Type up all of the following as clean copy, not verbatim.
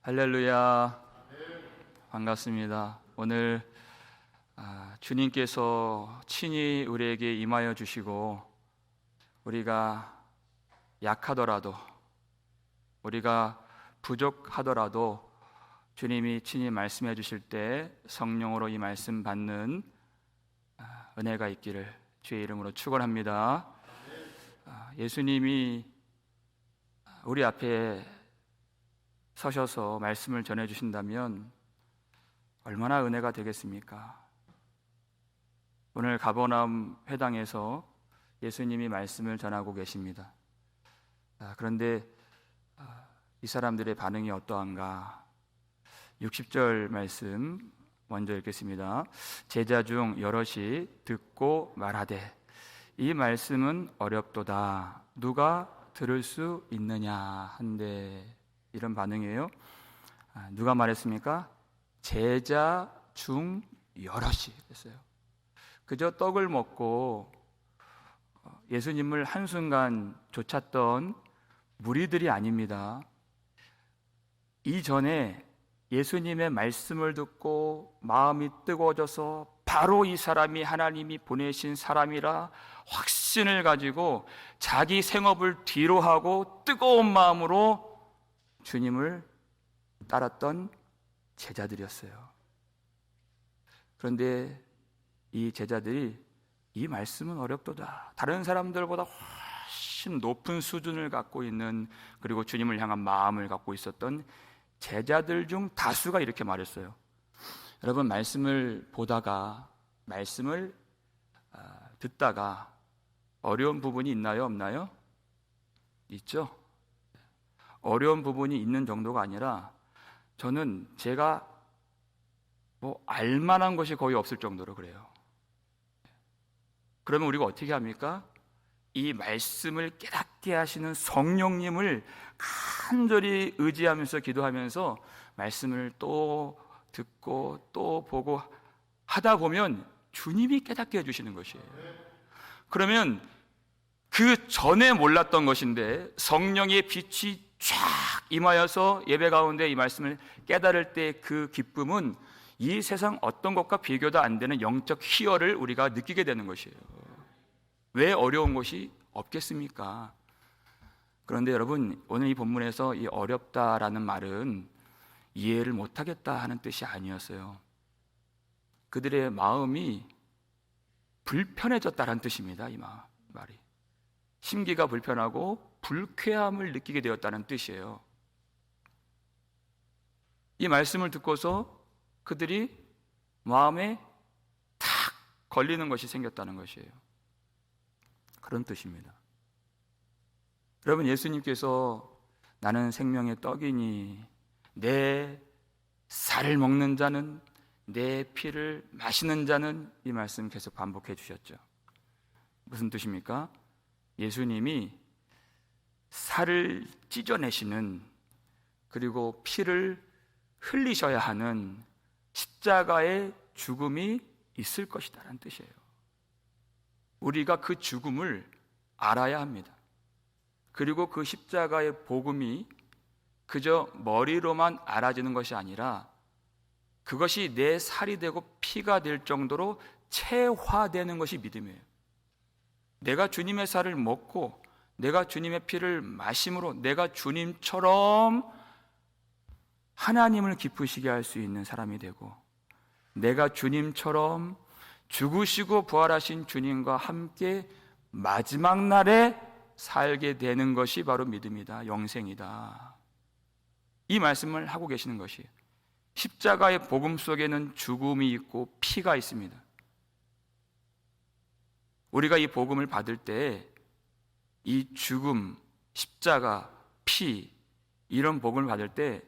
할렐루야. 반갑습니다. 오늘 주님께서 친히 우리에게 임하여 주시고, 우리가 약하더라도, 우리가 부족하더라도 주님이 친히 말씀해 주실 때 성령으로 이 말씀 받는 은혜가 있기를 주의 이름으로 축원합니다. 예수님이 우리 앞에 서셔서 말씀을 전해 주신다면 얼마나 은혜가 되겠습니까? 오늘 가버나움 회당에서 예수님이 말씀을 전하고 계십니다. 그런데 이 사람들의 반응이 어떠한가? 60절 말씀 먼저 읽겠습니다. 제자 중 여럿이 듣고 말하되, 이 말씀은 어렵도다. 누가 들을 수 있느냐 한데, 이런 반응이에요. 누가 말했습니까? 제자 중 여럿이 했어요. 그저 떡을 먹고 예수님을 한순간 좇았던 무리들이 아닙니다. 이전에 예수님의 말씀을 듣고 마음이 뜨거워져서 바로 이 사람이 하나님이 보내신 사람이라 확신을 가지고 자기 생업을 뒤로 하고 뜨거운 마음으로 주님을 따랐던 제자들이었어요. 그런데 이 제자들이 이 말씀은 어렵도다, 다른 사람들보다 훨씬 높은 수준을 갖고 있는, 그리고 주님을 향한 마음을 갖고 있었던 제자들 중 다수가 이렇게 말했어요. 여러분, 말씀을 보다가, 말씀을 듣다가 어려운 부분이 있나요? 없나요? 있죠? 어려운 부분이 있는 정도가 아니라 저는 제가 알만한 것이 거의 없을 정도로 그래요. 그러면 우리가 어떻게 합니까? 이 말씀을 깨닫게 하시는 성령님을 간절히 의지하면서 기도하면서 말씀을 또 듣고 또 보고 하다 보면 주님이 깨닫게 해주시는 것이에요. 그러면 그 전에 몰랐던 것인데 성령의 빛이 쫙 임하여서 예배 가운데 이 말씀을 깨달을 때 그 기쁨은 이 세상 어떤 것과 비교도 안 되는 영적 희열을 우리가 느끼게 되는 것이에요. 왜 어려운 것이 없겠습니까? 그런데 여러분, 오늘 이 본문에서 이 어렵다라는 말은 이해를 못하겠다 하는 뜻이 아니었어요. 그들의 마음이 불편해졌다는 뜻입니다. 이 말이 심기가 불편하고 불쾌함을 느끼게 되었다는 뜻이에요. 이 말씀을 듣고서 그들이 마음에 탁 걸리는 것이 생겼다는 것이에요. 그런 뜻입니다. 여러분, 예수님께서 나는 생명의 떡이니 내 살을 먹는 자는, 내 피를 마시는 자는, 이 말씀 계속 반복해 주셨죠. 무슨 뜻입니까? 예수님이 살을 찢어내시는, 그리고 피를 흘리셔야 하는 십자가의 죽음이 있을 것이다라는 뜻이에요. 우리가 그 죽음을 알아야 합니다. 그리고 그 십자가의 복음이 그저 머리로만 알아지는 것이 아니라 그것이 내 살이 되고 피가 될 정도로 체화되는 것이 믿음이에요. 내가 주님의 살을 먹고 내가 주님의 피를 마심으로 내가 주님처럼 하나님을 기쁘시게 할 수 있는 사람이 되고, 내가 주님처럼 죽으시고 부활하신 주님과 함께 마지막 날에 살게 되는 것이 바로 믿음이다, 영생이다. 이 말씀을 하고 계시는 것이에요. 십자가의 복음 속에는 죽음이 있고 피가 있습니다. 우리가 이 복음을 받을 때 이 죽음, 십자가, 피, 이런 복음을 받을 때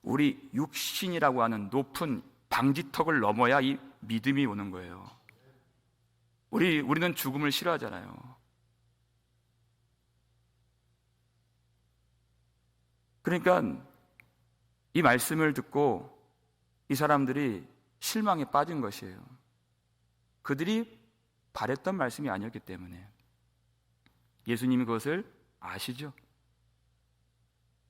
우리 육신이라고 하는 높은 방지턱을 넘어야 이 믿음이 오는 거예요. 우리는 죽음을 싫어하잖아요. 그러니까 이 말씀을 듣고 이 사람들이 실망에 빠진 것이에요. 그들이 바랬던 말씀이 아니었기 때문에. 예수님이 그것을 아시죠?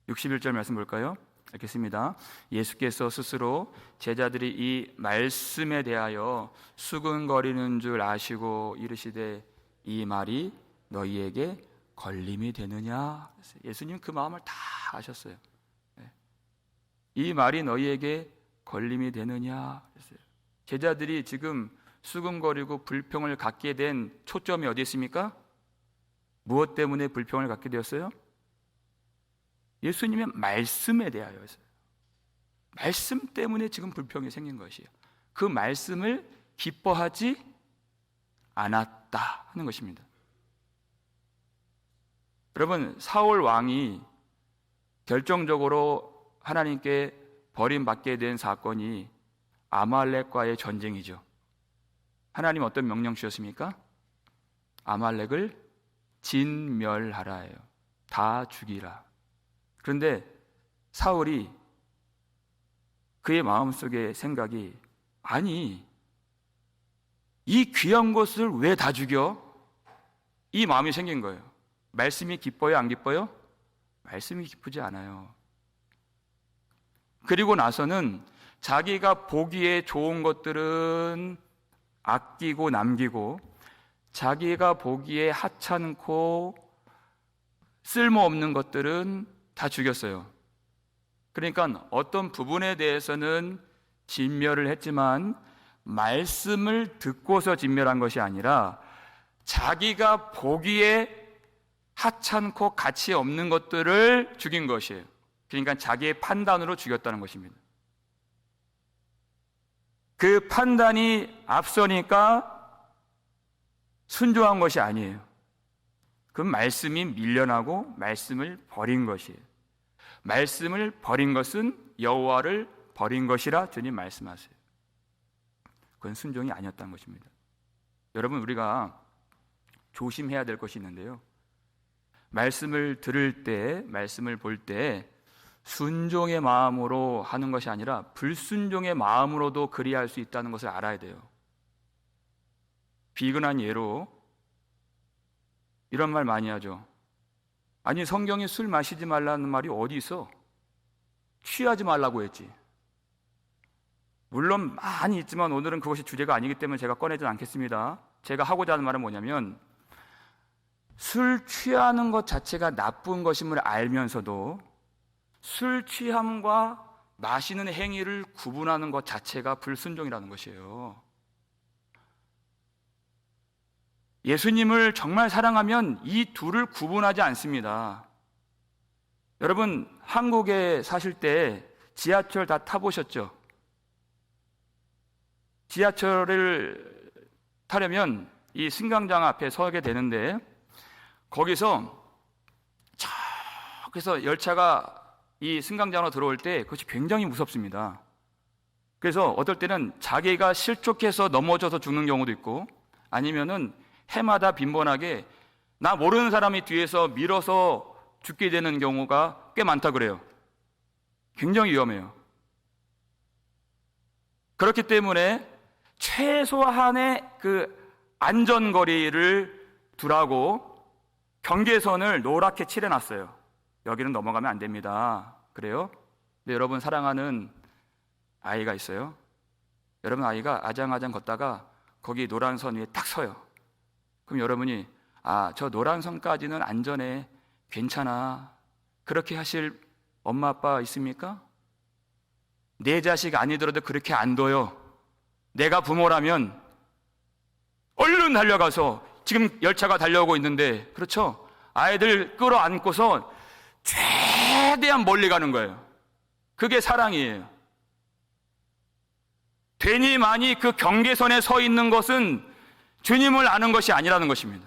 61절 말씀 볼까요? 읽겠습니다. 예수께서 스스로 제자들이 이 말씀에 대하여 수근거리는 줄 아시고 이르시되 이 말이 너희에게 걸림이 되느냐. 예수님 그 마음을 다 아셨어요. 이 말이 너희에게 걸림이 되느냐. 제자들이 지금 수근거리고 불평을 갖게 된 초점이 어디 있습니까? 무엇 때문에 불평을 갖게 되었어요? 예수님의 말씀에 대하여서요. 말씀 때문에 지금 불평이 생긴 것이에요. 그 말씀을 기뻐하지 않았다 하는 것입니다. 여러분, 사울 왕이 결정적으로 하나님께 버림받게 된 사건이 아말렉과의 전쟁이죠. 하나님 어떤 명령 주셨습니까? 아말렉을 진멸하라예요. 다 죽이라. 그런데 사울이 그의 마음속에 생각이, 아니, 이 귀한 것을 왜 다 죽여? 이 마음이 생긴 거예요. 말씀이 기뻐요, 안 기뻐요? 말씀이 기쁘지 않아요. 그리고 나서는 자기가 보기에 좋은 것들은 아끼고 남기고, 자기가 보기에 하찮고 쓸모없는 것들은 다 죽였어요. 그러니까 어떤 부분에 대해서는 진멸을 했지만 말씀을 듣고서 진멸한 것이 아니라 자기가 보기에 하찮고 가치 없는 것들을 죽인 것이에요. 그러니까 자기의 판단으로 죽였다는 것입니다. 그 판단이 앞서니까 순종한 것이 아니에요. 그 말씀이 밀려나고 말씀을 버린 것이에요. 말씀을 버린 것은 여호와를 버린 것이라 주님 말씀하세요. 그건 순종이 아니었다는 것입니다. 여러분, 우리가 조심해야 될 것이 있는데요, 말씀을 들을 때, 말씀을 볼 때 순종의 마음으로 하는 것이 아니라 불순종의 마음으로도 그리할 수 있다는 것을 알아야 돼요. 비근한 예로 이런 말 많이 하죠. 아니, 성경에 술 마시지 말라는 말이 어디 있어? 취하지 말라고 했지. 물론 많이 있지만 오늘은 그것이 주제가 아니기 때문에 제가 꺼내지 않겠습니다. 제가 하고자 하는 말은 뭐냐면, 술 취하는 것 자체가 나쁜 것임을 알면서도 술 취함과 마시는 행위를 구분하는 것 자체가 불순종이라는 것이에요. 예수님을 정말 사랑하면 이 둘을 구분하지 않습니다. 여러분, 한국에 사실 때 지하철 다 타보셨죠? 지하철을 타려면 이 승강장 앞에 서게 되는데, 거기서 저기서 열차가 이 승강장으로 들어올 때 그것이 굉장히 무섭습니다. 그래서 어떨 때는 자기가 실족해서 넘어져서 죽는 경우도 있고, 아니면은 해마다 빈번하게 나 모르는 사람이 뒤에서 밀어서 죽게 되는 경우가 꽤 많다 그래요. 굉장히 위험해요. 그렇기 때문에 최소한의 그 안전거리를 두라고 경계선을 노랗게 칠해놨어요. 여기는 넘어가면 안 됩니다. 그래요? 근데 여러분, 사랑하는 아이가 있어요. 여러분, 아이가 아장아장 걷다가 거기 노란 선 위에 딱 서요. 그럼 여러분이, 저 노란 선까지는 안전해, 괜찮아, 그렇게 하실 엄마 아빠 있습니까? 내 자식 아니더라도 그렇게 안 둬요. 내가 부모라면 얼른 달려가서, 지금 열차가 달려오고 있는데, 그렇죠? 아이들 끌어안고서 최대한 멀리 가는 거예요. 그게 사랑이에요. 괜히 많이 그 경계선에 서 있는 것은 주님을 아는 것이 아니라는 것입니다.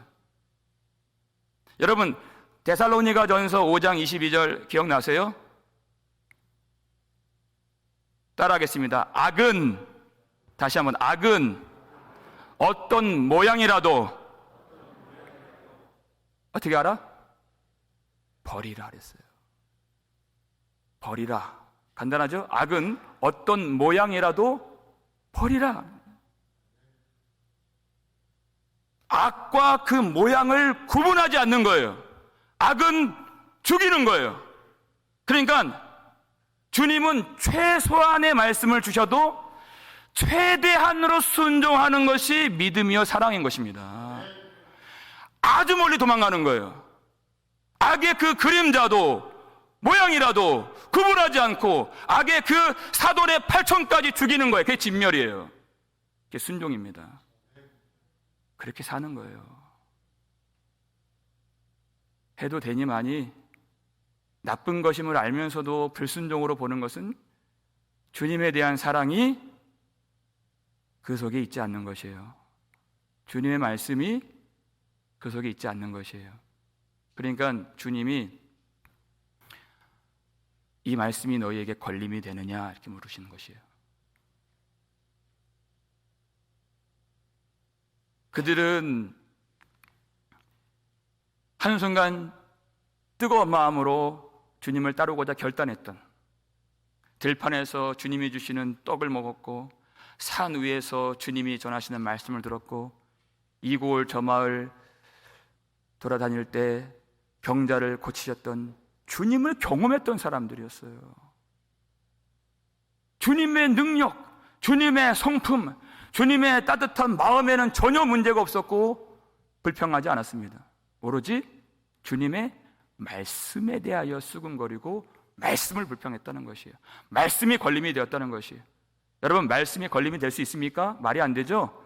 여러분, 데살로니가전서 5장 22절 기억나세요? 따라하겠습니다. 악은, 다시 한번, 악은 어떤 모양이라도 어떻게 알아? 버리라 그랬어요. 버리라. 간단하죠? 악은 어떤 모양이라도 버리라. 악과 그 모양을 구분하지 않는 거예요. 악은 죽이는 거예요. 그러니까 주님은 최소한의 말씀을 주셔도 최대한으로 순종하는 것이 믿음이요 사랑인 것입니다. 아주 멀리 도망가는 거예요. 악의 그 그림자도 모양이라도 구분하지 않고 악의 그 사돈의 8천까지 죽이는 거예요. 그게 진멸이에요. 그게 순종입니다. 그렇게 사는 거예요. 해도 되니만이 나쁜 것임을 알면서도 불순종으로 보는 것은 주님에 대한 사랑이 그 속에 있지 않는 것이에요. 주님의 말씀이 그 속에 있지 않는 것이에요. 그러니까 주님이 이 말씀이 너희에게 걸림이 되느냐 이렇게 물으시는 것이에요. 그들은 한순간 뜨거운 마음으로 주님을 따르고자 결단했던, 들판에서 주님이 주시는 떡을 먹었고 산 위에서 주님이 전하시는 말씀을 들었고 이 고을 저 마을 돌아다닐 때 병자를 고치셨던 주님을 경험했던 사람들이었어요. 주님의 능력, 주님의 성품, 주님의 따뜻한 마음에는 전혀 문제가 없었고 불평하지 않았습니다. 오로지 주님의 말씀에 대하여 수군거리고 말씀을 불평했다는 것이에요. 말씀이 걸림이 되었다는 것이에요. 여러분, 말씀이 걸림이 될 수 있습니까? 말이 안 되죠?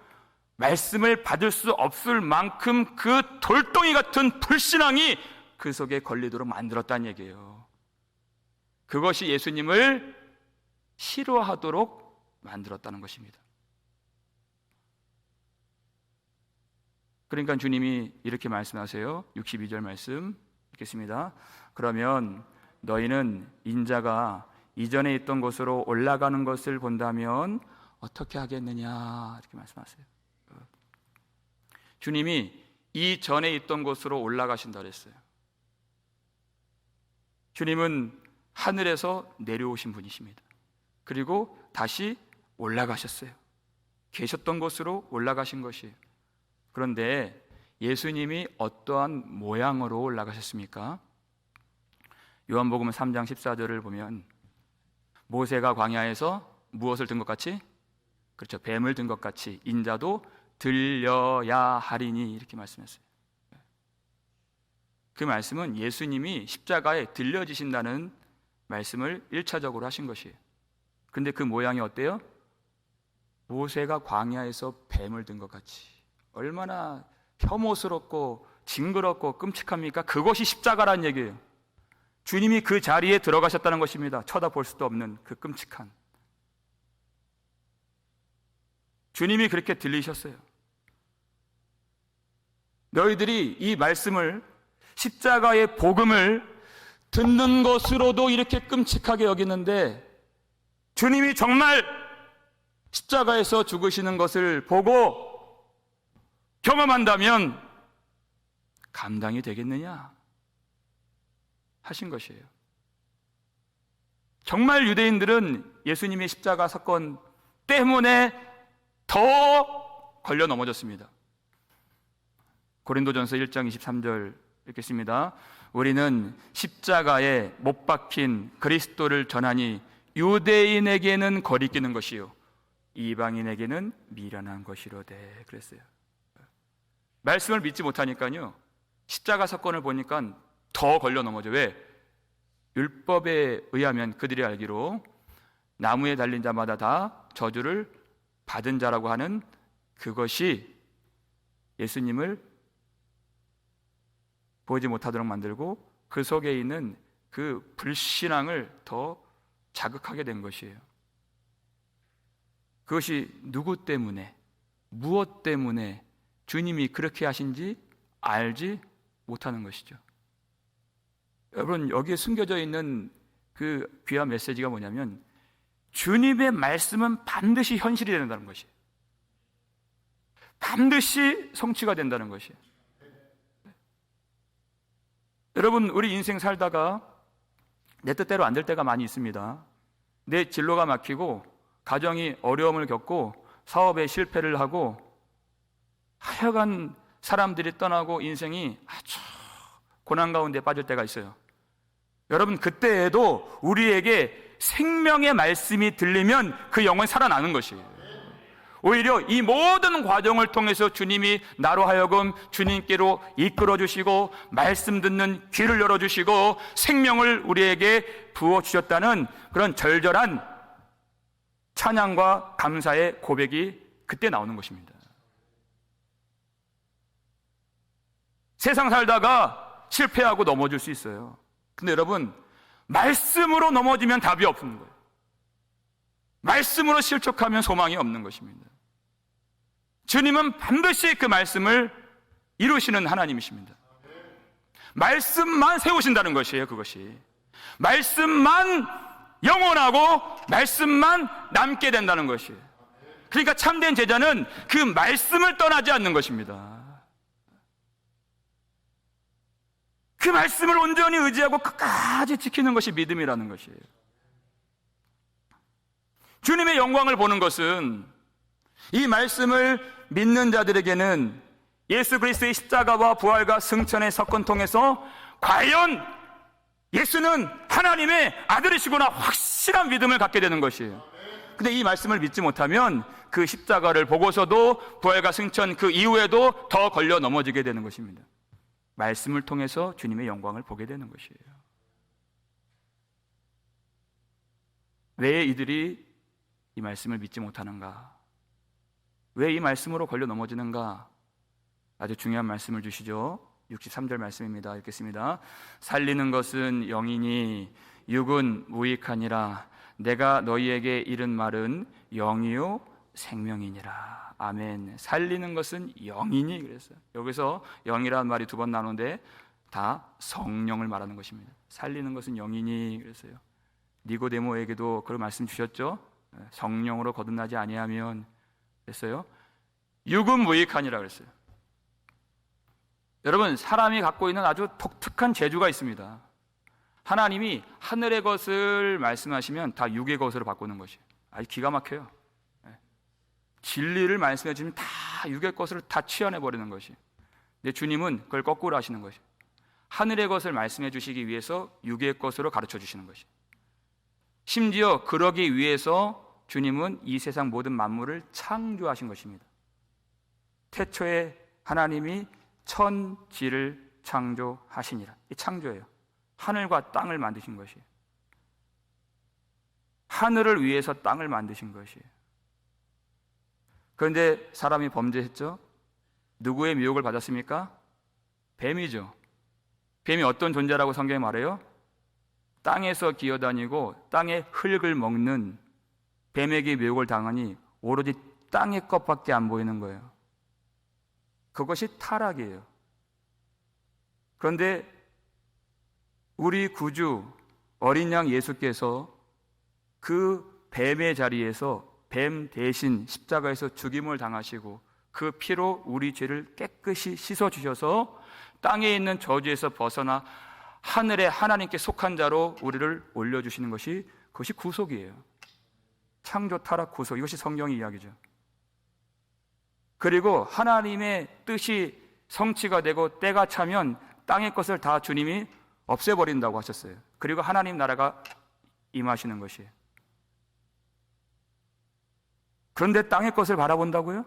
말씀을 받을 수 없을 만큼 그 돌덩이 같은 불신앙이 그 속에 걸리도록 만들었다는 얘기예요. 그것이 예수님을 싫어하도록 만들었다는 것입니다. 그러니까 주님이 이렇게 말씀하세요. 62절 말씀 읽겠습니다. 그러면 너희는 인자가 이전에 있던 곳으로 올라가는 것을 본다면 어떻게 하겠느냐 이렇게 말씀하세요. 주님이 이전에 있던 곳으로 올라가신다 그랬어요. 주님은 하늘에서 내려오신 분이십니다. 그리고 다시 올라가셨어요. 계셨던 곳으로 올라가신 것이에요. 그런데 예수님이 어떠한 모양으로 올라가셨습니까? 요한복음 3장 14절을 보면 모세가 광야에서 무엇을 든 것 같이? 그렇죠, 뱀을 든 것 같이 인자도 들려야 하리니 이렇게 말씀했어요. 그 말씀은 예수님이 십자가에 들려지신다는 말씀을 1차적으로 하신 것이에요. 근데 그 모양이 어때요? 모세가 광야에서 뱀을 든 것 같이. 얼마나 혐오스럽고 징그럽고 끔찍합니까? 그것이 십자가라는 얘기예요. 주님이 그 자리에 들어가셨다는 것입니다. 쳐다볼 수도 없는 그 끔찍한. 주님이 그렇게 들리셨어요. 너희들이 이 말씀을, 십자가의 복음을 듣는 것으로도 이렇게 끔찍하게 여기는데 주님이 정말 십자가에서 죽으시는 것을 보고 경험한다면 감당이 되겠느냐 하신 것이에요. 정말 유대인들은 예수님의 십자가 사건 때문에 더 걸려 넘어졌습니다. 고린도전서 1장 23절 읽겠습니다. 우리는 십자가에 못 박힌 그리스도를 전하니 유대인에게는 거리끼는 것이요 이방인에게는 미련한 것이로되 그랬어요. 말씀을 믿지 못하니까요, 십자가 사건을 보니까 더 걸려 넘어져. 왜? 율법에 의하면 그들이 알기로 나무에 달린 자마다 다 저주를 받은 자라고 하는 그것이 예수님을 보지 못하도록 만들고 그 속에 있는 그 불신앙을 더 자극하게 된 것이에요. 그것이 누구 때문에, 무엇 때문에 주님이 그렇게 하신지 알지 못하는 것이죠. 여러분, 여기에 숨겨져 있는 그 귀한 메시지가 뭐냐면 주님의 말씀은 반드시 현실이 된다는 것이에요. 반드시 성취가 된다는 것이에요. 여러분, 우리 인생 살다가 내 뜻대로 안 될 때가 많이 있습니다. 내 진로가 막히고 가정이 어려움을 겪고 사업에 실패를 하고 하여간 사람들이 떠나고 인생이 아주 고난 가운데 빠질 때가 있어요. 여러분, 그때에도 우리에게 생명의 말씀이 들리면 그 영혼이 살아나는 것이에요. 오히려 이 모든 과정을 통해서 주님이 나로 하여금 주님께로 이끌어 주시고 말씀 듣는 귀를 열어 주시고 생명을 우리에게 부어 주셨다는 그런 절절한 찬양과 감사의 고백이 그때 나오는 것입니다. 세상 살다가 실패하고 넘어질 수 있어요. 근데 여러분, 말씀으로 넘어지면 답이 없는 거예요. 말씀으로 실족하면 소망이 없는 것입니다. 주님은 반드시 그 말씀을 이루시는 하나님이십니다. 말씀만 세우신다는 것이에요. 그것이 말씀만 영원하고 말씀만 남게 된다는 것이에요. 그러니까 참된 제자는 그 말씀을 떠나지 않는 것입니다. 그 말씀을 온전히 의지하고 끝까지 지키는 것이 믿음이라는 것이에요. 주님의 영광을 보는 것은 이 말씀을 믿는 자들에게는 예수 그리스도의 십자가와 부활과 승천의 사건 통해서 과연 예수는 하나님의 아들이시구나 확실한 믿음을 갖게 되는 것이에요. 근데 이 말씀을 믿지 못하면 그 십자가를 보고서도 부활과 승천 그 이후에도 더 걸려 넘어지게 되는 것입니다. 말씀을 통해서 주님의 영광을 보게 되는 것이에요. 왜 이들이 이 말씀을 믿지 못하는가? 왜 이 말씀으로 걸려 넘어지는가? 아주 중요한 말씀을 주시죠. 63절 말씀입니다. 읽겠습니다. 살리는 것은 영이니 육은 무익하니라. 내가 너희에게 이른 말은 영이요 생명이니라. 아멘. 살리는 것은 영이니 그랬어요. 여기서 영이라는 말이 두 번 나오는데 다 성령을 말하는 것입니다. 살리는 것은 영이니 그랬어요. 니고데모에게도 그런 말씀 주셨죠. 성령으로 거듭나지 아니하면 그랬어요. 육은 무익하니라 그랬어요. 여러분, 사람이 갖고 있는 아주 독특한 재주가 있습니다. 하나님이 하늘의 것을 말씀하시면 다 육의 것으로 바꾸는 것이에요. 아주 기가 막혀요. 진리를 말씀해 주시면 다 육의 것을 다 치환해 버리는 것이에요. 근데 주님은 그걸 거꾸로 하시는 것이에요. 하늘의 것을 말씀해 주시기 위해서 육의 것으로 가르쳐 주시는 것이에요. 심지어 그러기 위해서 주님은 이 세상 모든 만물을 창조하신 것입니다. 태초에 하나님이 천지를 창조하시니라. 이 창조예요. 하늘과 땅을 만드신 것이에요. 하늘을 위해서 땅을 만드신 것이에요. 그런데 사람이 범죄했죠. 누구의 미혹을 받았습니까? 뱀이죠. 뱀이 어떤 존재라고 성경에 말해요? 땅에서 기어다니고 땅의 흙을 먹는 뱀에게 미혹을 당하니 오로지 땅의 것밖에 안 보이는 거예요. 그것이 타락이에요. 그런데 우리 구주 어린 양 예수께서 그 뱀의 자리에서 뱀 대신 십자가에서 죽임을 당하시고 그 피로 우리 죄를 깨끗이 씻어주셔서 땅에 있는 저주에서 벗어나 하늘에 하나님께 속한 자로 우리를 올려주시는 것이 그것이 구속이에요. 창조, 타락, 구속, 이것이 성경의 이야기죠. 그리고 하나님의 뜻이 성취가 되고 때가 차면 땅의 것을 다 주님이 없애버린다고 하셨어요. 그리고 하나님 나라가 임하시는 것이에요. 그런데 땅의 것을 바라본다고요?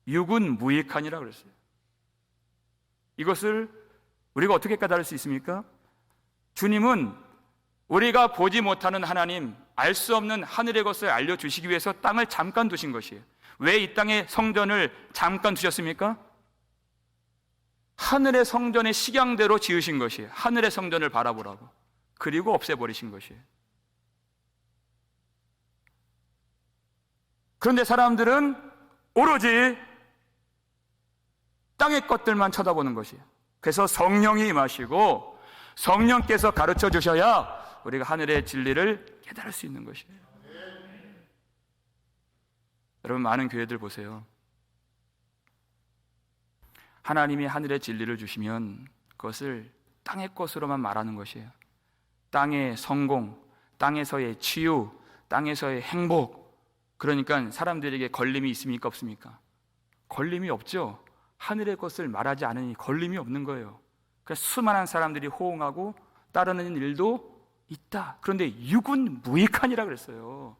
육은 무익하니라 그랬어요. 이것을 우리가 어떻게 깨달을 수 있습니까? 주님은 우리가 보지 못하는 하나님, 알 수 없는 하늘의 것을 알려주시기 위해서 땅을 잠깐 두신 것이에요. 왜 이 땅에 성전을 잠깐 두셨습니까? 하늘의 성전의 식양대로 지으신 것이에요. 하늘의 성전을 바라보라고. 그리고 없애버리신 것이에요. 그런데 사람들은 오로지 땅의 것들만 쳐다보는 것이에요. 그래서 성령이 임하시고 성령께서 가르쳐 주셔야 우리가 하늘의 진리를 깨달을 수 있는 것이에요. 여러분, 많은 교회들 보세요. 하나님이 하늘의 진리를 주시면 그것을 땅의 것으로만 말하는 것이에요. 땅의 성공, 땅에서의 치유, 땅에서의 행복. 그러니까 사람들에게 걸림이 있습니까? 없습니까? 걸림이 없죠. 하늘의 것을 말하지 않으니 걸림이 없는 거예요. 그래서 수많은 사람들이 호응하고 따르는 일도 있다. 그런데 육은 무익하니라 그랬어요.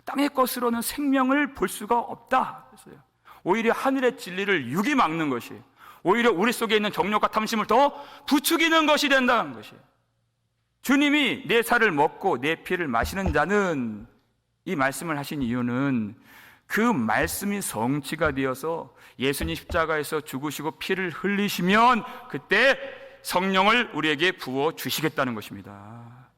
땅의 것으로는 생명을 볼 수가 없다 그랬어요. 오히려 하늘의 진리를 육이 막는 것이, 오히려 우리 속에 있는 정욕과 탐심을 더 부추기는 것이 된다는 것이. 주님이 내 살을 먹고 내 피를 마시는 자는, 이 말씀을 하신 이유는 그 말씀이 성취가 되어서 예수님 십자가에서 죽으시고 피를 흘리시면 그때 성령을 우리에게 부어 주시겠다는 것입니다.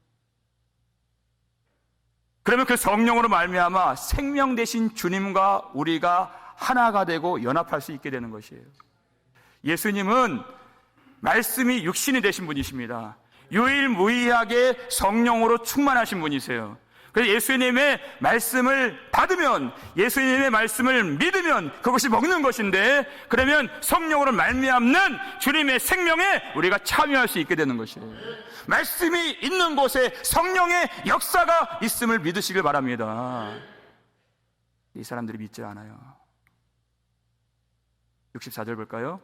그러면 그 성령으로 말미암아 생명 되신 주님과 우리가 하나가 되고 연합할 수 있게 되는 것이에요. 예수님은 말씀이 육신이 되신 분이십니다. 유일무이하게 성령으로 충만하신 분이세요. 그래서 예수님의 말씀을 받으면, 예수님의 말씀을 믿으면 그것이 먹는 것인데, 그러면 성령으로 말미암는 주님의 생명에 우리가 참여할 수 있게 되는 것이에요. 말씀이 있는 곳에 성령의 역사가 있음을 믿으시길 바랍니다. 이 사람들이 믿지 않아요. 64절 볼까요?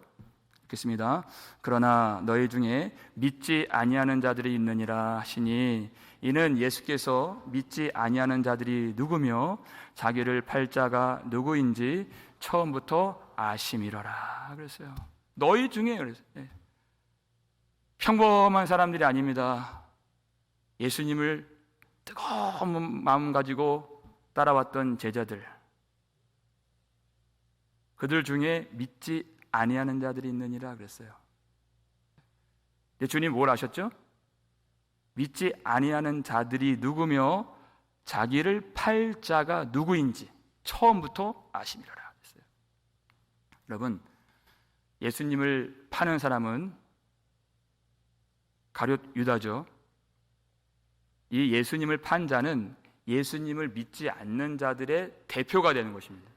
읽겠습니다. 그러나 너희 중에 믿지 아니하는 자들이 있느니라 하시니, 이는 예수께서 믿지 아니하는 자들이 누구며 자기를 팔 자가 누구인지 처음부터 아심이러라 그랬어요. 너희 중에 그랬어요. 평범한 사람들이 아닙니다. 예수님을 뜨거운 마음 가지고 따라왔던 제자들, 그들 중에 믿지 아니하는 자들이 있느니라 그랬어요. 근데 주님 뭘 하셨죠? 믿지 아니하는 자들이 누구며 자기를 팔 자가 누구인지 처음부터 아심이라 그랬어요. 여러분, 예수님을 파는 사람은 가룟 유다죠. 이 예수님을 판 자는 예수님을 믿지 않는 자들의 대표가 되는 것입니다.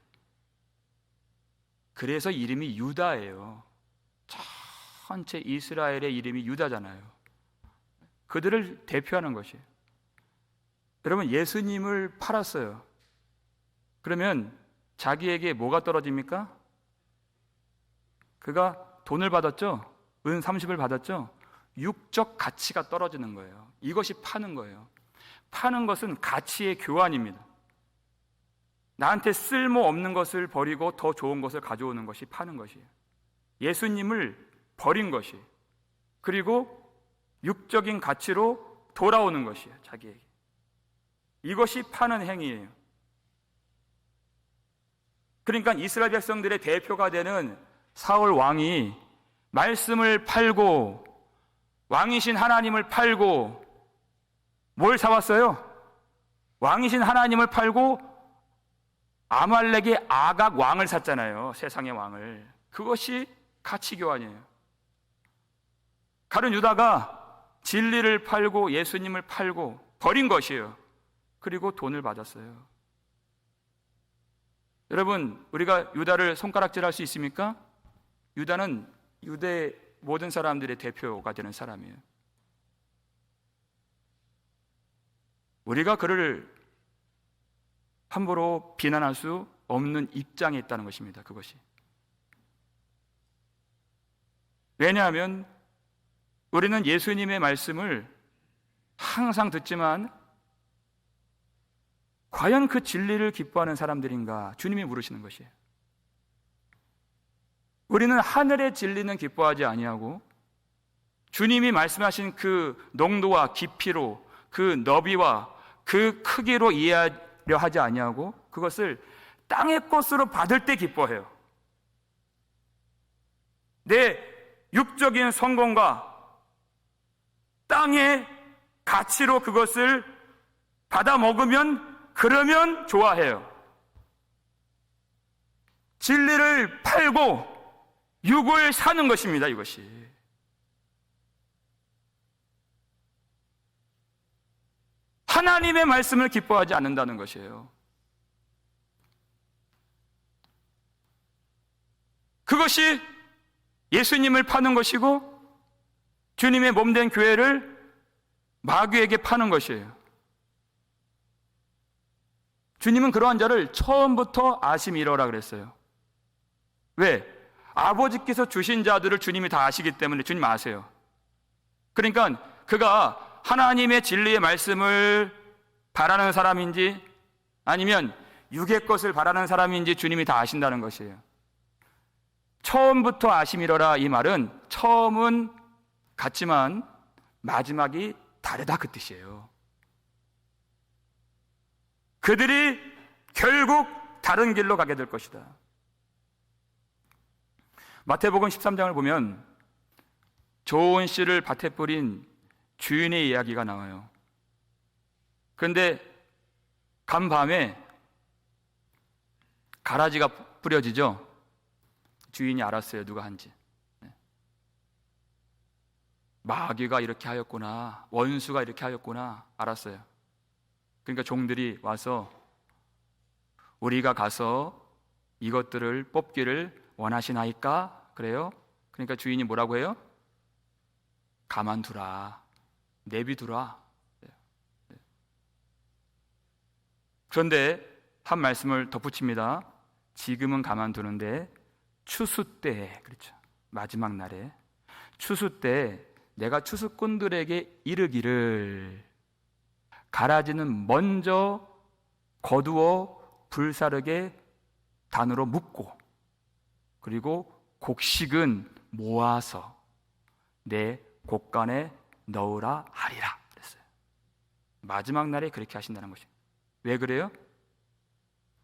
그래서 이름이 유다예요. 전체 이스라엘의 이름이 유다잖아요. 그들을 대표하는 것이에요. 여러분, 예수님을 팔았어요. 그러면 자기에게 뭐가 떨어집니까? 그가 돈을 받았죠? 은 30을 받았죠? 육적 가치가 떨어지는 거예요. 이것이 파는 거예요. 파는 것은 가치의 교환입니다. 나한테 쓸모없는 것을 버리고 더 좋은 것을 가져오는 것이 파는 것이에요. 예수님을 버린 것이, 그리고 육적인 가치로 돌아오는 것이에요. 자기에게. 이것이 파는 행위예요. 그러니까 이스라엘 백성들의 대표가 되는 사울 왕이 말씀을 팔고, 왕이신 하나님을 팔고, 뭘 사왔어요? 왕이신 하나님을 팔고 아말렉의 아각 왕을 샀잖아요. 세상의 왕을. 그것이 가치 교환이에요. 가룟 유다가 진리를 팔고 예수님을 팔고 버린 것이에요. 그리고 돈을 받았어요. 여러분, 우리가 유다를 손가락질할 수 있습니까? 유다는 유대 모든 사람들의 대표가 되는 사람이에요. 우리가 그를 함부로 비난할 수 없는 입장에 있다는 것입니다. 그것이. 왜냐하면 우리는 예수님의 말씀을 항상 듣지만 과연 그 진리를 기뻐하는 사람들인가 주님이 물으시는 것이에요. 우리는 하늘의 진리는 기뻐하지 아니하고 주님이 말씀하신 그 농도와 깊이로, 그 너비와 그 크기로 이해하려 하지 아니하고 그것을 땅의 것으로 받을 때 기뻐해요. 내 육적인 성공과 땅의 가치로 그것을 받아 먹으면, 그러면 좋아해요. 진리를 팔고 육을 사는 것입니다. 이것이. 하나님의 말씀을 기뻐하지 않는다는 것이에요. 그것이 예수님을 파는 것이고 주님의 몸된 교회를 마귀에게 파는 것이에요. 주님은 그러한 자를 처음부터 아심이러라 그랬어요. 왜? 아버지께서 주신 자들을 주님이 다 아시기 때문에 주님 아세요. 그러니까 그가 하나님의 진리의 말씀을 바라는 사람인지 아니면 육의 것을 바라는 사람인지 주님이 다 아신다는 것이에요. 처음부터 아심이러라, 이 말은 처음은 같지만 마지막이 다르다, 그 뜻이에요. 그들이 결국 다른 길로 가게 될 것이다. 마태복음 13장을 보면 좋은 씨를 밭에 뿌린 주인의 이야기가 나와요. 그런데 간밤에 가라지가 뿌려지죠. 주인이 알았어요, 누가 한지. 마귀가 이렇게 하였구나, 원수가 이렇게 하였구나 알았어요. 그러니까 종들이 와서 우리가 가서 이것들을 뽑기를 원하시나이까? 그래요? 그러니까 주인이 뭐라고 해요? 가만두라, 내비두라. 그런데 한 말씀을 덧붙입니다. 지금은 가만두는데 추수 때에, 그렇죠, 마지막 날에 추수 때 내가 추수꾼들에게 이르기를 가라지는 먼저 거두어 불사르게 단으로 묶고 그리고 곡식은 모아서 내 곡간에 넣으라 하리라 그랬어요. 마지막 날에 그렇게 하신다는 것입니다. 왜 그래요?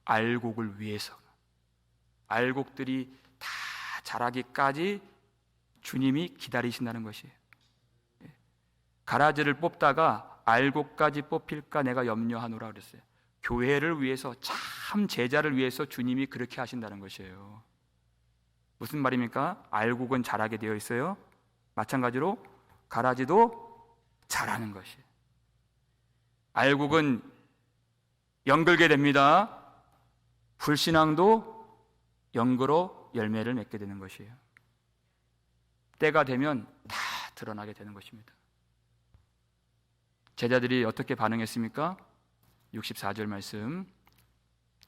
알곡을 위해서. 알곡들이 다 자라기까지 주님이 기다리신다는 것이에요. 가라지를 뽑다가 알곡까지 뽑힐까 내가 염려하노라 그랬어요. 교회를 위해서, 참 제자를 위해서 주님이 그렇게 하신다는 것이에요. 무슨 말입니까? 알곡은 자라게 되어 있어요. 마찬가지로 가라지도 자라는 것이에요. 알곡은 연글게 됩니다. 불신앙도 연그로 열매를 맺게 되는 것이에요. 때가 되면 다 드러나게 되는 것입니다. 제자들이 어떻게 반응했습니까? 64절 말씀,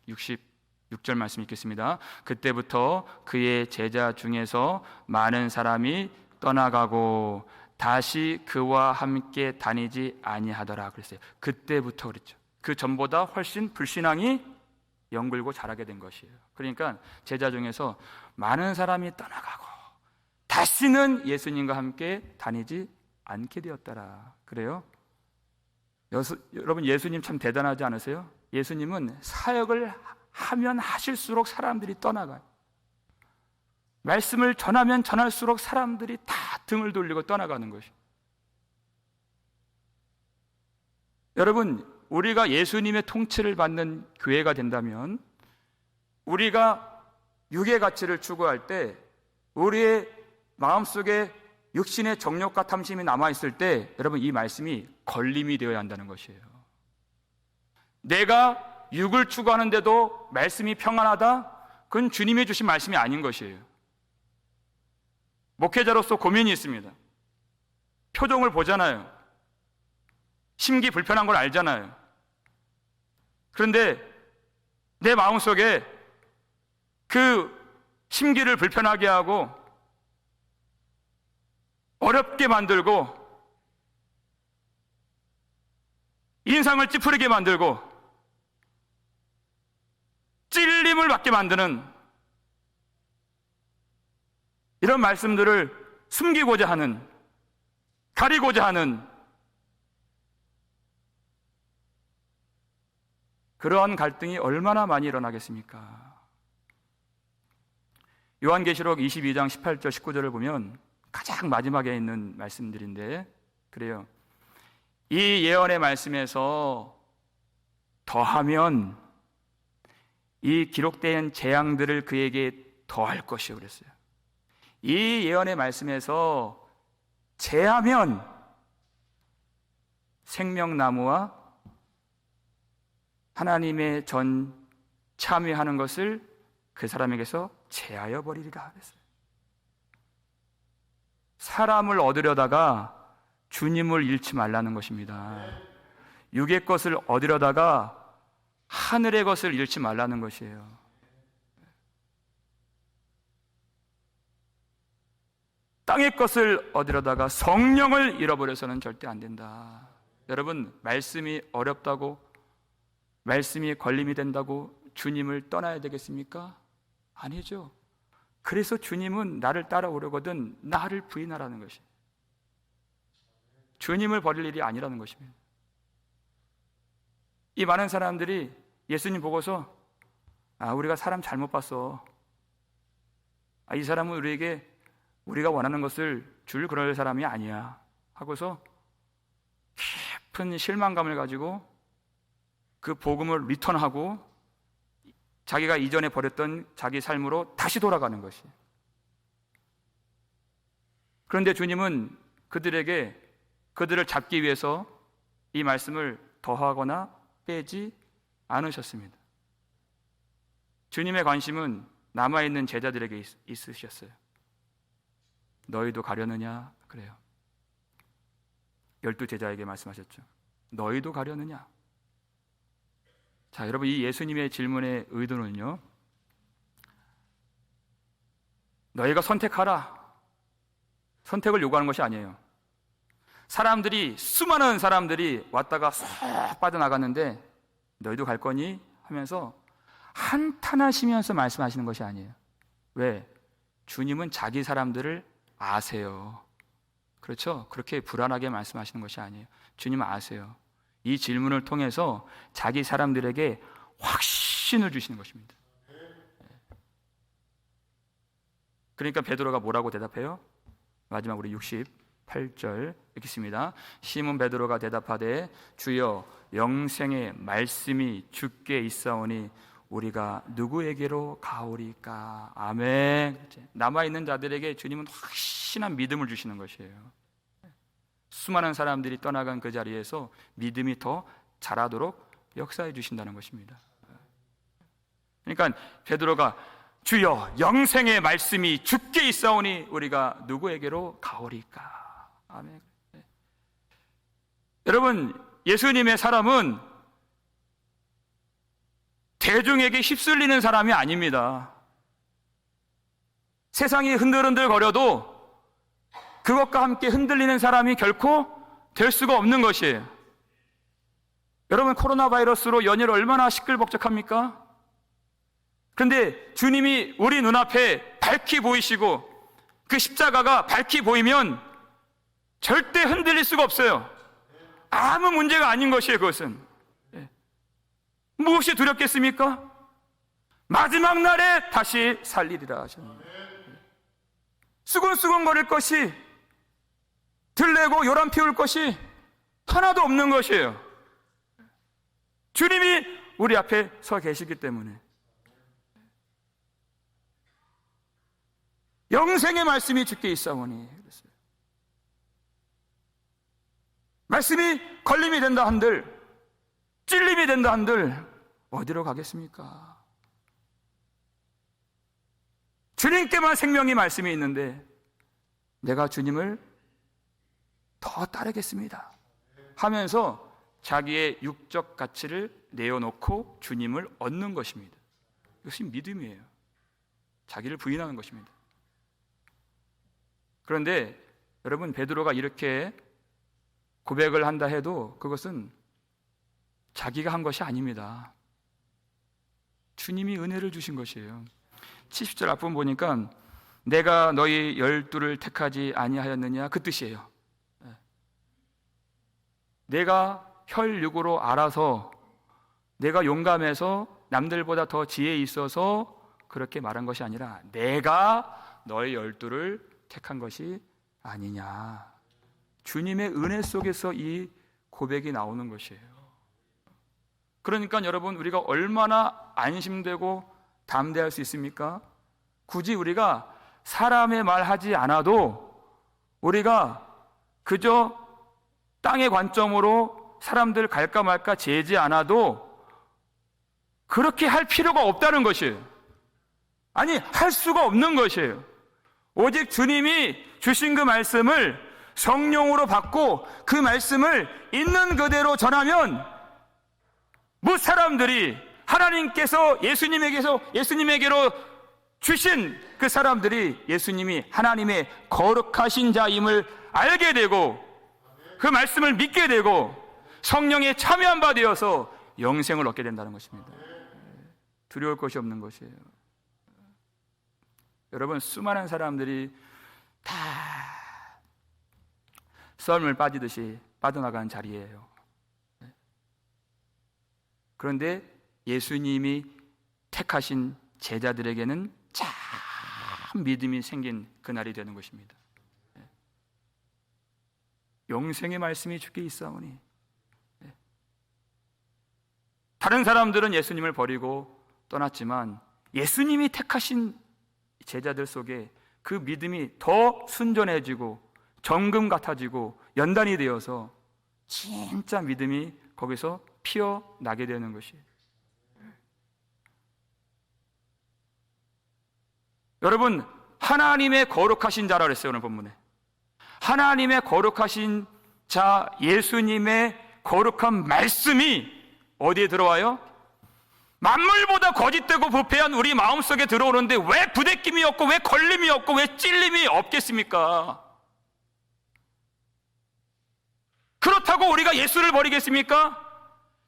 66절 말씀 읽겠습니다. 그때부터 그의 제자 중에서 많은 사람이 떠나가고 다시 그와 함께 다니지 아니하더라 그랬어요. 그때부터 그랬죠. 그 전보다 훨씬 불신앙이 연글고 자라게 된 것이에요. 그러니까 제자 중에서 많은 사람이 떠나가고 다시는 예수님과 함께 다니지 않게 되었더라. 그래요? 여러분, 예수님 참 대단하지 않으세요? 예수님은 사역을 하면 하실수록 사람들이 떠나가요. 말씀을 전하면 전할수록 사람들이 다 등을 돌리고 떠나가는 것이에요. 여러분, 우리가 예수님의 통치를 받는 교회가 된다면, 우리가 육의 가치를 추구할 때, 우리의 마음속에 육신의 정욕과 탐심이 남아있을 때, 여러분, 이 말씀이 걸림이 되어야 한다는 것이에요. 내가 육을 추구하는데도 말씀이 평안하다? 그건 주님이 주신 말씀이 아닌 것이에요. 목회자로서 고민이 있습니다. 표정을 보잖아요. 심기 불편한 걸 알잖아요. 그런데 내 마음속에 그 심기를 불편하게 하고 어렵게 만들고 인상을 찌푸리게 만들고 찔림을 받게 만드는 이런 말씀들을 숨기고자 하는, 가리고자 하는 그러한 갈등이 얼마나 많이 일어나겠습니까? 요한계시록 22장 18절 19절을 보면 가장 마지막에 있는 말씀들인데, 그래요. 이 예언의 말씀에서 더하면 이 기록된 재앙들을 그에게 더할 것이요 그랬어요. 이 예언의 말씀에서 제하면 생명나무와 하나님의 전 참여하는 것을 그 사람에게서 제하여 버리리라 그랬어요. 사람을 얻으려다가 주님을 잃지 말라는 것입니다. 육의 것을 얻으려다가 하늘의 것을 잃지 말라는 것이에요. 땅의 것을 얻으려다가 성령을 잃어버려서는 절대 안 된다. 여러분, 말씀이 어렵다고, 말씀이 걸림이 된다고 주님을 떠나야 되겠습니까? 아니죠. 그래서 주님은 나를 따라오려거든 나를 부인하라는 것이, 주님을 버릴 일이 아니라는 것입니다. 이 많은 사람들이 예수님 보고서 우리가 사람 잘못 봤어. 이 사람은 우리가 원하는 것을 줄 그럴 사람이 아니야 하고서 깊은 실망감을 가지고 그 복음을 리턴하고 자기가 이전에 버렸던 자기 삶으로 다시 돌아가는 것이. 그런데 주님은 그들을 잡기 위해서 이 말씀을 더하거나 빼지 않으셨습니다. 주님의 관심은 남아있는 제자들에게 있으셨어요. 너희도 가려느냐? 그래요. 12 제자에게 말씀하셨죠. 너희도 가려느냐? 자, 여러분, 이 예수님의 질문의 의도는요, 너희가 선택하라, 선택을 요구하는 것이 아니에요. 수많은 사람들이 왔다가 쏙 빠져나갔는데 너희도 갈 거니? 하면서 한탄하시면서 말씀하시는 것이 아니에요. 왜? 주님은 자기 사람들을 아세요. 그렇죠? 그렇게 불안하게 말씀하시는 것이 아니에요. 주님은 아세요. 이 질문을 통해서 자기 사람들에게 확신을 주시는 것입니다. 그러니까 베드로가 뭐라고 대답해요? 마지막 우리 68절 읽겠습니다. 시몬 베드로가 대답하되 주여 영생의 말씀이 주께 있사오니 우리가 누구에게로 가오리까? 아멘. 남아있는 자들에게 주님은 확신한 믿음을 주시는 것이에요. 수많은 사람들이 떠나간 그 자리에서 믿음이 더 자라도록 역사해 주신다는 것입니다. 그러니까 베드로가 주여 영생의 말씀이 주께 있사오니 우리가 누구에게로 가오리까? 아멘. 여러분, 예수님의 사람은 대중에게 휩쓸리는 사람이 아닙니다. 세상이 흔들흔들 거려도 그것과 함께 흔들리는 사람이 결코 될 수가 없는 것이에요. 여러분, 코로나 바이러스로 연일 얼마나 시끌벅적합니까? 그런데 주님이 우리 눈앞에 밝히 보이시고 그 십자가가 밝히 보이면 절대 흔들릴 수가 없어요. 아무 문제가 아닌 것이에요. 그것은 무엇이 두렵겠습니까? 마지막 날에 다시 살리리라 하셨습니다. 수근수근거릴 것이, 들레고 요란 피울 것이 하나도 없는 것이에요. 주님이 우리 앞에 서 계시기 때문에. 영생의 말씀이 주께 있사오니 그랬어요. 말씀이 걸림이 된다 한들, 찔림이 된다 한들 어디로 가겠습니까? 주님께만 생명이 말씀이 있는데 내가 주님을 더 따르겠습니다 하면서 자기의 육적 가치를 내어놓고 주님을 얻는 것입니다. 이것이 믿음이에요. 자기를 부인하는 것입니다. 그런데 여러분, 베드로가 이렇게 고백을 한다 해도 그것은 자기가 한 것이 아닙니다. 주님이 은혜를 주신 것이에요. 70절 앞부분 보니까 내가 너희 12를 택하지 아니하였느냐, 그 뜻이에요. 내가 혈육으로 알아서, 내가 용감해서 남들보다 더 지혜 있어서 그렇게 말한 것이 아니라 내가 너희 12를 택한 것이 아니냐. 주님의 은혜 속에서 이 고백이 나오는 것이에요. 그러니까 여러분, 우리가 얼마나 안심되고 담대할 수 있습니까? 굳이 우리가 사람의 말 하지 않아도, 우리가 그저 땅의 관점으로 사람들 갈까 말까 재지 않아도 그렇게 할 필요가 없다는 것이에요. 아니, 할 수가 없는 것이에요. 오직 주님이 주신 그 말씀을 성령으로 받고 그 말씀을 있는 그대로 전하면 무 사람들이 하나님께서 예수님에게로 주신 그 사람들이 예수님이 하나님의 거룩하신 자임을 알게 되고 그 말씀을 믿게 되고 성령에 참여한 바 되어서 영생을 얻게 된다는 것입니다. 두려울 것이 없는 것이에요. 여러분, 수많은 사람들이 다 썰물 빠지듯이 빠져나가는 자리예요. 그런데 예수님이 택하신 제자들에게는 참 믿음이 생긴 그날이 되는 것입니다. 영생의 말씀이 주께 있사오니, 다른 사람들은 예수님을 버리고 떠났지만 예수님이 택하신 제자들 속에 그 믿음이 더 순전해지고 정금 같아지고 연단이 되어서 진짜 믿음이 거기서 피어나게 되는 것이에요. 여러분, 하나님의 거룩하신 자라 그랬어요. 오늘 본문에 하나님의 거룩하신 자 예수님의 거룩한 말씀이 어디에 들어와요? 만물보다 거짓되고 부패한 우리 마음속에 들어오는데 왜 부대낌이 없고 왜 걸림이 없고 왜 찔림이 없겠습니까? 그렇다고 우리가 예수를 버리겠습니까?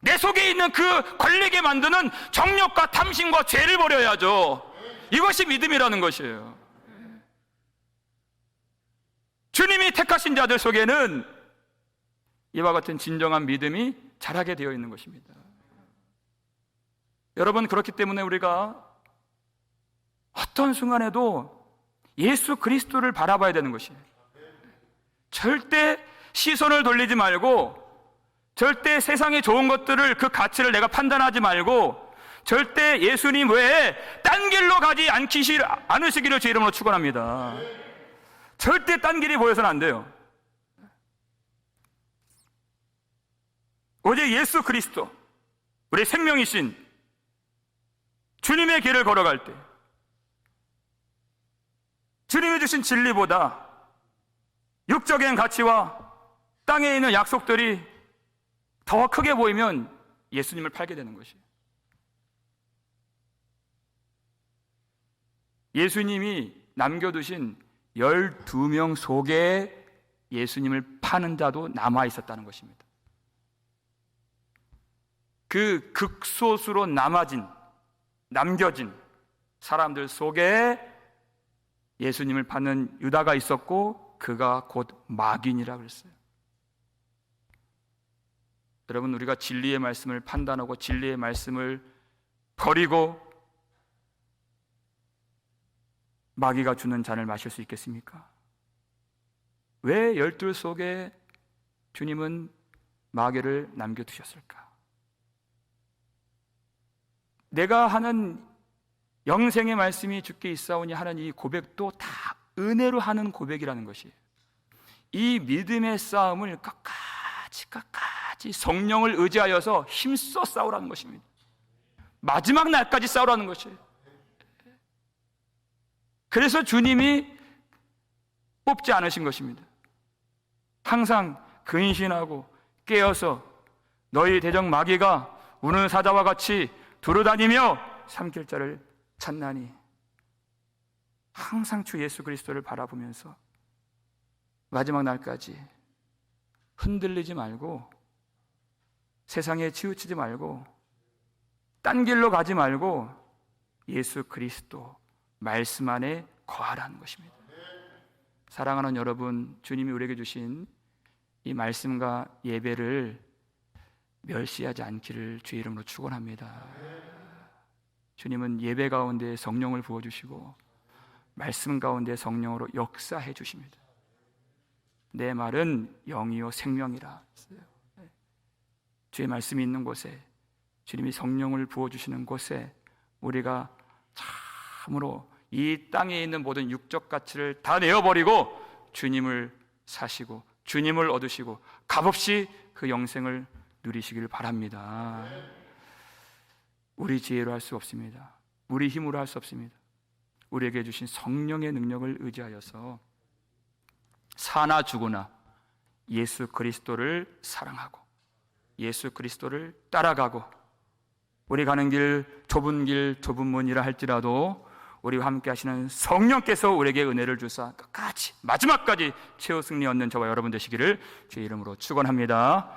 내 속에 있는 그 걸리게 만드는 정욕과 탐심과 죄를 버려야죠. 이것이 믿음이라는 것이에요. 주님이 택하신 자들 속에는 이와 같은 진정한 믿음이 자라게 되어 있는 것입니다. 여러분, 그렇기 때문에 우리가 어떤 순간에도 예수 그리스도를 바라봐야 되는 것이에요. 절대 시선을 돌리지 말고, 절대 세상의 좋은 것들을 그 가치를 내가 판단하지 말고, 절대 예수님 외에 딴 길로 가지 않으시기를 주 이름으로 축원합니다. 절대 딴 길이 보여서는 안 돼요. 오직 예수 그리스도, 우리 생명이신 주님의 길을 걸어갈 때 주님이 주신 진리보다 육적인 가치와 땅에 있는 약속들이 더 크게 보이면 예수님을 팔게 되는 것이에요. 예수님이 남겨두신 12명 속에 예수님을 파는 자도 남아 있었다는 것입니다. 그 극소수로 남겨진 사람들 속에 예수님을 파는 유다가 있었고 그가 곧 마귀니라 그랬어요. 여러분, 우리가 진리의 말씀을 판단하고 진리의 말씀을 버리고 마귀가 주는 잔을 마실 수 있겠습니까? 왜 12 속에 주님은 마귀를 남겨두셨을까? 내가 하는 영생의 말씀이 주께 있사오니 하는 이 고백도 다 은혜로 하는 고백이라는 것이에요. 이 믿음의 싸움을 끝까지 성령을 의지하여서 힘써 싸우라는 것입니다. 마지막 날까지 싸우라는 것이에요. 그래서 주님이 뽑지 않으신 것입니다. 항상 근신하고 깨어서 너희 대적 마귀가 우는 사자와 같이 두루다니며 삼킬 자를 찾나니, 항상 주 예수 그리스도를 바라보면서 마지막 날까지 흔들리지 말고, 세상에 치우치지 말고, 딴 길로 가지 말고 예수 그리스도 말씀 안에 거하라는 것입니다. 사랑하는 여러분, 주님이 우리에게 주신 이 말씀과 예배를 멸시하지 않기를 주의 이름으로 축원합니다. 주님은 예배 가운데 성령을 부어주시고 말씀 가운데 성령으로 역사해 주십니다. 내 말은 영이요 생명이라 했어요. 주의 말씀이 있는 곳에, 주님이 성령을 부어주시는 곳에 우리가 참으로 이 땅에 있는 모든 육적 가치를 다 내어버리고 주님을 사시고 주님을 얻으시고 값없이 그 영생을 누리시길 바랍니다. 우리 지혜로 할 수 없습니다. 우리 힘으로 할 수 없습니다. 우리에게 주신 성령의 능력을 의지하여서 사나 죽으나 예수 그리스도를 사랑하고 예수 그리스도를 따라가고, 우리 가는 길 좁은 문이라 할지라도 우리와 함께 하시는 성령께서 우리에게 은혜를 주사 끝까지 마지막까지 최후 승리 얻는 저와 여러분 되시기를 주의 이름으로 축원합니다.